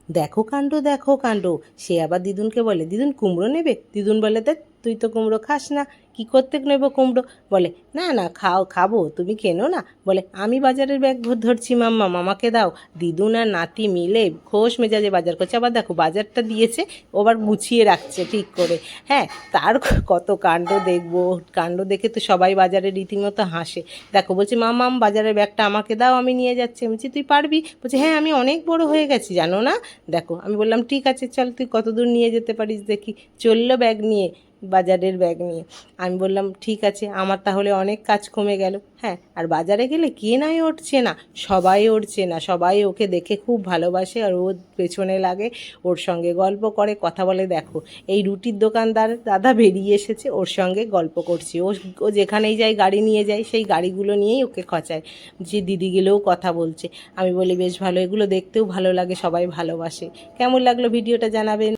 দেখো কাণ্ড। সে আবার দিদুনকে বলে, দিদুন কুমড়ো নেবে? দিদুন বলে, দেখ তুই তো কুমড়ো খাস না, কি করতে নেবো কুমড়ো? বলে, না না খাবো, তুমি কেনো না। বলে, আমি বাজারের ব্যাগ ধরছি মাম্মা, মামাকে দাও। দিদুন আর নাতি মিলে খোশ মেজাজে বাজার করছে। আবার দেখো বাজারটা দিয়েছে, ও আবার গুছিয়ে রাখছে ঠিক করে। হ্যাঁ, তার কত কাণ্ড দেখবো। কাণ্ড দেখে তো সবাই বাজারে রীতিমতো হাসে। দেখো বলছে, মামাম বাজারের ব্যাগটা আমাকে দাও, আমি নিয়ে যাচ্ছি। আমি বলছি, তুই পারবি? বলছে, হ্যাঁ আমি অনেক বড় হয়ে গেছি জানো না। দেখো আমি বললাম, ঠিক আছে চল, তুই কত দূর নিয়ে যেতে পারিস দেখি। চললো ব্যাগ নিয়ে, বাজারের ব্যাগ নিয়ে। আমি বললাম, ঠিক আছে, আমার তাহলে অনেক কাজ কমে গেল। হ্যাঁ, আর বাজারে গেলে কে নাই উঠছে না, সবাই উঠছে না, সবাই ওকে দেখে খুব ভালোবাসে আর ওর পেছনে লাগে, ওর সঙ্গে গল্প করে, কথা বলে। দেখো এই রুটির দোকানদার দাদা বেরিয়ে এসেছে, ওর সঙ্গে গল্প করছি। ও যেখানেই যায় গাড়ি নিয়ে যায়, সেই গাড়িগুলো নিয়েই ওকে খচায়। যে দিদিগুলোও কথা বলছে। আমি বলি, বেশ ভালো, এগুলো দেখতেও ভালো লাগে, সবাই ভালোবাসে। কেমন লাগলো ভিডিওটা জানাবেন।